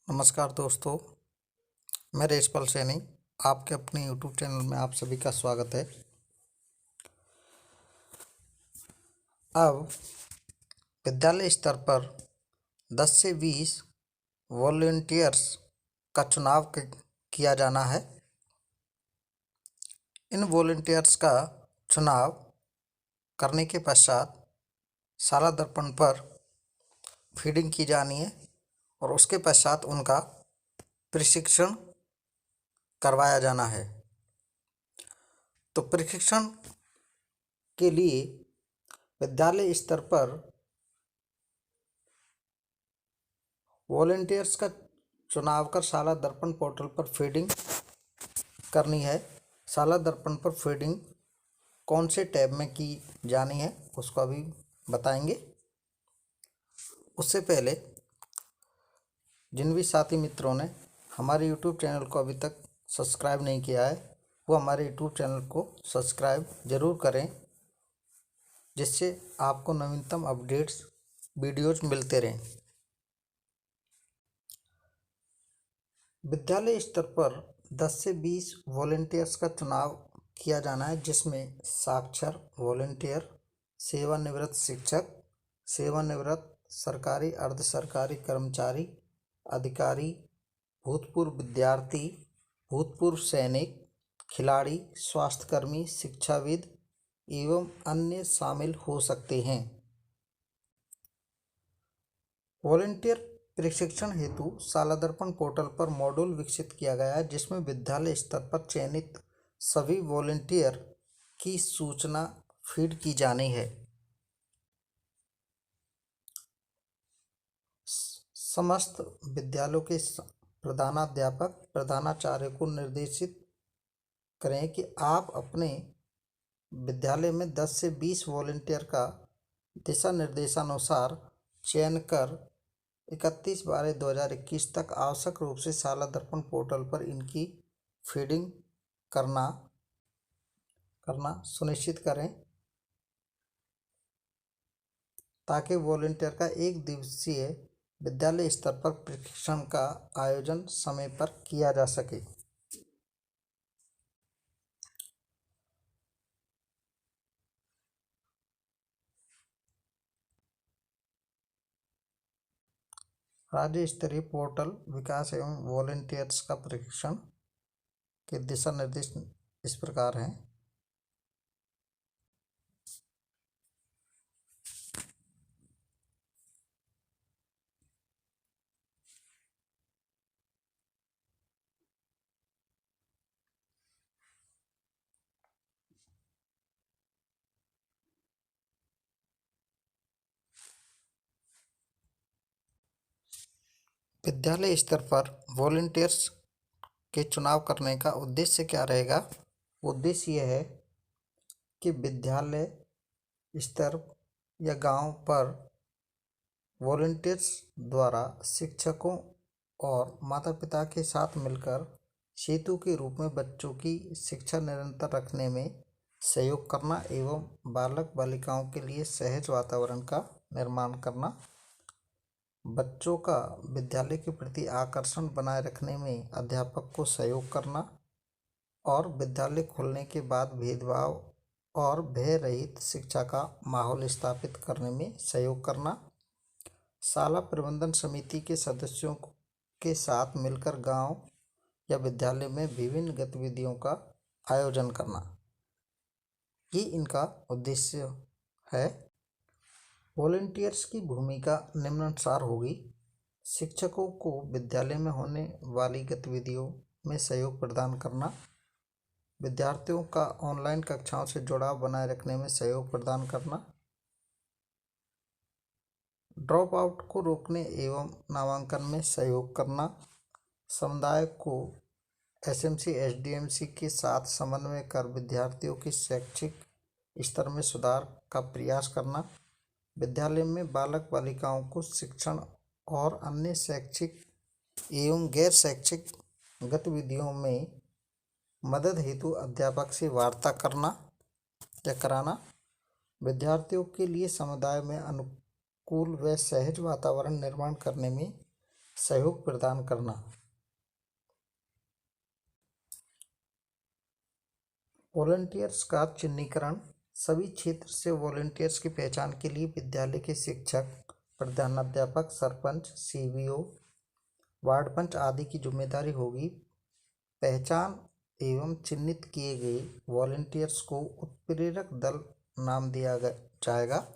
नमस्कार दोस्तों, मैं रेशपाल सैनी आपके अपने यूट्यूब चैनल में आप सभी का स्वागत है। अब विद्यालय स्तर पर 10 से 20 वॉलंटियर्स का चुनाव किया जाना है। इन वॉलंटियर्स का चुनाव करने के पश्चात शाला दर्पण पर फीडिंग की जानी है और उसके पश्चात उनका प्रशिक्षण करवाया जाना है। तो प्रशिक्षण के लिए विद्यालय स्तर पर वॉलंटियर्स का चुनाव कर शाला दर्पण पोर्टल पर फीडिंग करनी है। शाला दर्पण पर फीडिंग कौन से टैब में की जानी है उसको अभी बताएंगे। उससे पहले जिन भी साथी मित्रों ने हमारे यूट्यूब चैनल को अभी तक सब्सक्राइब नहीं किया है वो हमारे यूट्यूब चैनल को सब्सक्राइब ज़रूर करें, जिससे आपको नवीनतम अपडेट्स वीडियोज मिलते रहें। विद्यालय स्तर पर 10 से 20 वॉलंटियर्स का चुनाव किया जाना है, जिसमें साक्षर वॉलंटियर, सेवानिवृत्त शिक्षक, सेवानिवृत्त सरकारी अर्ध सरकारी कर्मचारी, अधिकारी, भूतपूर्व विद्यार्थी, भूतपूर्व सैनिक, खिलाड़ी, स्वास्थ्यकर्मी, शिक्षाविद एवं अन्य शामिल हो सकते हैं। वॉलंटियर प्रशिक्षण हेतु शाला दर्पण पोर्टल पर मॉड्यूल विकसित किया गया है, जिसमें विद्यालय स्तर पर चयनित सभी वॉलंटियर की सूचना फीड की जानी है। समस्त विद्यालयों के प्रधानाध्यापक प्रधानाचार्य को निर्देशित करें कि आप अपने विद्यालय में 10 से 20 वॉलंटियर का दिशा निर्देशानुसार चयन कर 31/12/2021 तक आवश्यक रूप से शाला दर्पण पोर्टल पर इनकी फीडिंग करना सुनिश्चित करें, ताकि वॉलंटियर का एक दिवसीय विद्यालय स्तर पर प्रशिक्षण का आयोजन समय पर किया जा सके। राज्य स्तरीय पोर्टल विकास एवं वॉलंटियर्स का प्रशिक्षण के दिशा निर्देश इस प्रकार हैं। विद्यालय स्तर पर वॉलंटियर्स के चुनाव करने का उद्देश्य क्या रहेगा? उद्देश्य यह है कि विद्यालय स्तर या गांव पर वॉलंटियर्स द्वारा शिक्षकों और माता पिता के साथ मिलकर सेतु के रूप में बच्चों की शिक्षा निरंतर रखने में सहयोग करना एवं बालक बालिकाओं के लिए सहज वातावरण का निर्माण करना, बच्चों का विद्यालय के प्रति आकर्षण बनाए रखने में अध्यापक को सहयोग करना और विद्यालय खुलने के बाद भेदभाव और भय रहित शिक्षा का माहौल स्थापित करने में सहयोग करना, शाला प्रबंधन समिति के सदस्यों के साथ मिलकर गांव या विद्यालय में विभिन्न गतिविधियों का आयोजन करना, ये इनका उद्देश्य है। वॉलंटियर्स की भूमिका निम्नानुसार होगी: शिक्षकों को विद्यालय में होने वाली गतिविधियों में सहयोग प्रदान करना, विद्यार्थियों का ऑनलाइन कक्षाओं से जुड़ाव बनाए रखने में सहयोग प्रदान करना, ड्रॉप आउट को रोकने एवं नामांकन में सहयोग करना, समुदाय को एसएमसी एसडीएमसी के साथ समन्वय कर विद्यार्थियों के शैक्षिक स्तर में सुधार का प्रयास करना, विद्यालय में बालक बालिकाओं को शिक्षण और अन्य शैक्षिक एवं गैर शैक्षिक गतिविधियों में मदद हेतु अध्यापक से वार्ता करना या कराना, विद्यार्थियों के लिए समुदाय में अनुकूल व सहज वातावरण निर्माण करने में सहयोग प्रदान करना। वॉलंटियर्स का चिन्हीकरण। सभी क्षेत्र से वॉलंटियर्स की पहचान के लिए विद्यालय के शिक्षक, प्रधानाध्यापक, सरपंच, सीबीओ, वार्ड पंच आदि की जिम्मेदारी होगी। पहचान एवं चिन्हित किए गए वॉलंटियर्स को उत्प्रेरक दल नाम दिया जाएगा।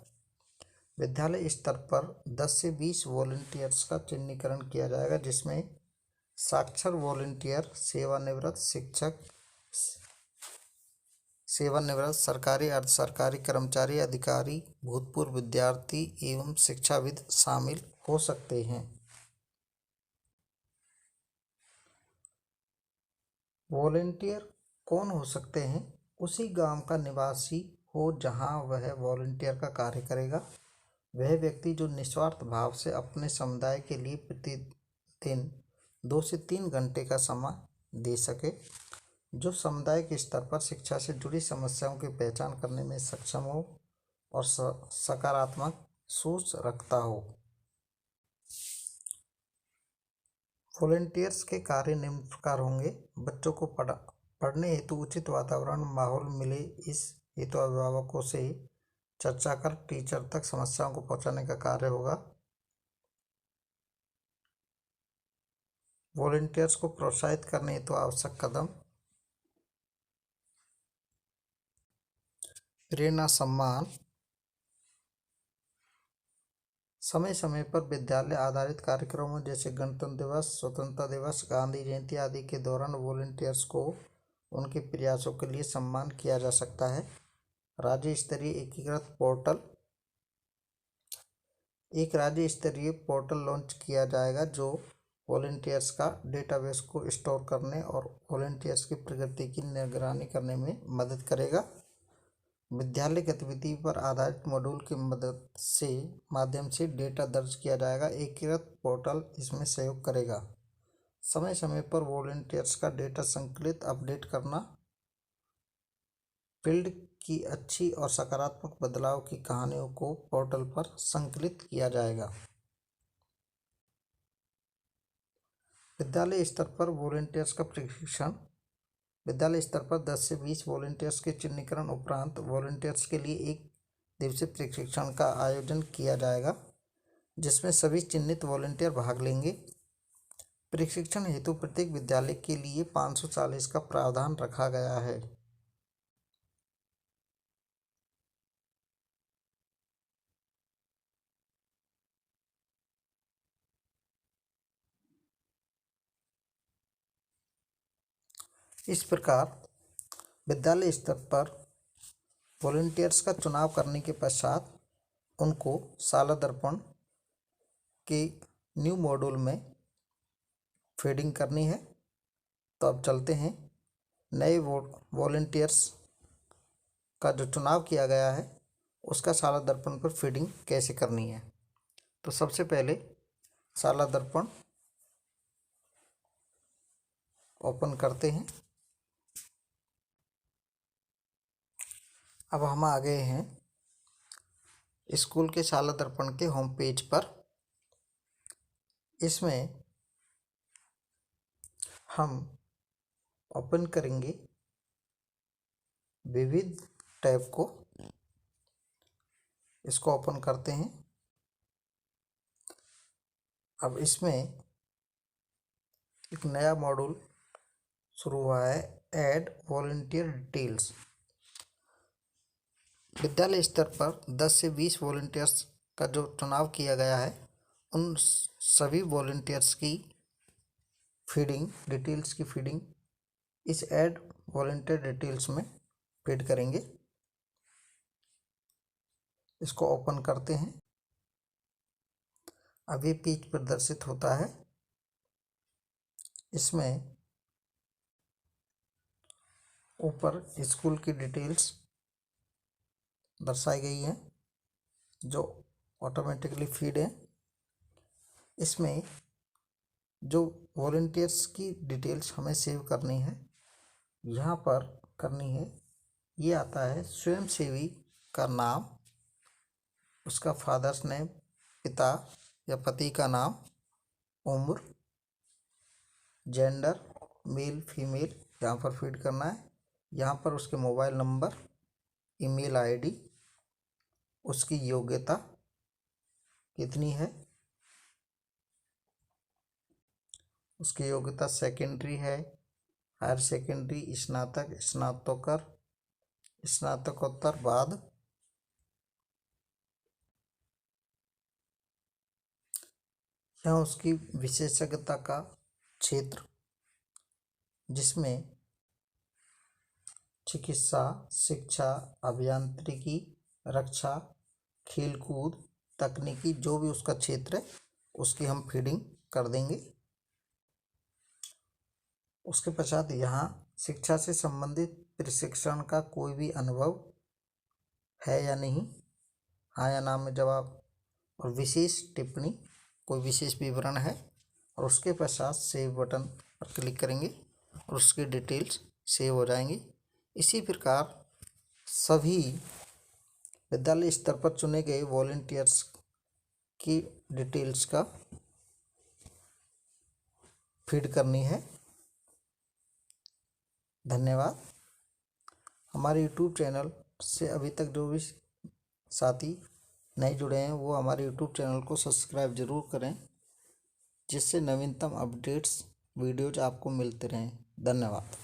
विद्यालय स्तर पर 10 से 20 वॉलंटियर्स का चिन्हीकरण किया जाएगा, जिसमें साक्षर वॉलंटियर, सेवानिवृत्त शिक्षक, सेवानिवृत्त सरकारी अर्ध सरकारी कर्मचारी, अधिकारी, भूतपूर्व विद्यार्थी एवं शिक्षाविद शामिल हो सकते हैं। वॉलंटियर कौन हो सकते हैं? उसी गांव का निवासी हो जहां वह वॉलंटियर का कार्य करेगा। वह व्यक्ति जो निस्वार्थ भाव से अपने समुदाय के लिए प्रतिदिन 2 से 3 घंटे का समय दे सके, जो समुदाय के स्तर पर शिक्षा से जुड़ी समस्याओं की पहचान करने में सक्षम हो और सकारात्मक सोच रखता हो। वॉलंटियर्स के कार्य निम्न प्रकार होंगे। बच्चों को पढ़ने हेतु उचित वातावरण माहौल मिले, इस हेतु अभिभावकों से चर्चा कर टीचर तक समस्याओं को पहुंचाने का कार्य होगा। वॉलंटियर्स को प्रोत्साहित करने हेतु आवश्यक कदम: प्रेरणा, सम्मान। समय समय पर विद्यालय आधारित कार्यक्रमों जैसे गणतंत्र दिवस, स्वतंत्रता दिवस, गांधी जयंती आदि के दौरान वॉलंटियर्स को उनके प्रयासों के लिए सम्मान किया जा सकता है। राज्य स्तरीय एकीकृत पोर्टल। एक राज्य स्तरीय पोर्टल लॉन्च किया जाएगा जो वॉलंटियर्स का डेटाबेस को स्टोर करने और वॉलंटियर्स की प्रगति की निगरानी करने में मदद करेगा। विद्यालय गतिविधि पर आधारित मॉड्यूल की माध्यम से डेटा दर्ज किया जाएगा। एकीकृत पोर्टल इसमें सहयोग करेगा। समय समय पर वॉलंटियर्स का डेटा संकलित अपडेट करना। फील्ड की अच्छी और सकारात्मक बदलाव की कहानियों को पोर्टल पर संकलित किया जाएगा। विद्यालय स्तर पर वॉलंटियर्स का प्रशिक्षण। विद्यालय स्तर पर 10 से 20 वॉलंटियर्स के चिन्हीकरण उपरांत वॉलंटियर्स के लिए एक दिवसीय प्रशिक्षण का आयोजन किया जाएगा, जिसमें सभी चिन्हित वॉलंटियर भाग लेंगे। प्रशिक्षण हेतु प्रत्येक विद्यालय के लिए 540 का प्रावधान रखा गया है। इस प्रकार विद्यालय स्तर पर वॉलंटियर्स का चुनाव करने के पश्चात उनको शाला दर्पण के न्यू मॉड्यूल में फीडिंग करनी है। तो अब चलते हैं नए वॉलंटियर्स का जो चुनाव किया गया है उसका शाला दर्पण पर फीडिंग कैसे करनी है। तो सबसे पहले शाला दर्पण ओपन करते हैं। अब हम आ गए हैं स्कूल के शाला दर्पण के होम पेज पर। इसमें हम ओपन करेंगे विविध टैब को। इसको ओपन करते हैं। अब इसमें एक नया मॉड्यूल शुरू हुआ है, ऐड वॉलंटियर डिटेल्स। विद्यालय स्तर पर 10 से 20 वॉलंटियर्स का जो चुनाव किया गया है उन सभी वॉलंटियर्स की फीडिंग डिटेल्स की फीडिंग इस ऐड वॉलंटियर डिटेल्स में फीड करेंगे। इसको ओपन करते हैं। अभी पेज प्रदर्शित होता है। इसमें ऊपर स्कूल की डिटेल्स दर्शाई गई है जो ऑटोमेटिकली फीड है। इसमें जो वॉलंटियर्स की डिटेल्स हमें सेव करनी है, यहाँ पर करनी है, ये आता है स्वयंसेवी का नाम, उसका फादर्स नेम, पिता या पति का नाम, उम्र, जेंडर, मेल फीमेल यहाँ पर फीड करना है। यहाँ पर उसके मोबाइल नंबर, ईमेल आईडी, उसकी योग्यता कितनी है, उसकी योग्यता सेकेंडरी है, हायर सेकेंडरी, स्नातक, स्नातकोत्तर, स्नातकोत्तर बाद, यहाँ उसकी विशेषज्ञता का क्षेत्र जिसमें चिकित्सा, शिक्षा, अभियांत्रिकी, रक्षा, खेलकूद, तकनीकी, जो भी उसका क्षेत्र है उसकी हम फीडिंग कर देंगे। उसके पश्चात यहाँ शिक्षा से संबंधित प्रशिक्षण का कोई भी अनुभव है या नहीं, हाँ या ना में जवाब, और विशेष टिप्पणी, कोई विशेष विवरण है, और उसके पश्चात सेव बटन पर क्लिक करेंगे और उसकी डिटेल्स सेव हो जाएंगी। इसी प्रकार सभी विद्यालय स्तर पर चुने गए वॉलंटियर्स की डिटेल्स का फीड करनी है। धन्यवाद। हमारे यूट्यूब चैनल से अभी तक जो भी साथी नए जुड़े हैं वो हमारे यूट्यूब चैनल को सब्सक्राइब ज़रूर करें, जिससे नवीनतम अपडेट्स वीडियोज आपको मिलते रहें। धन्यवाद।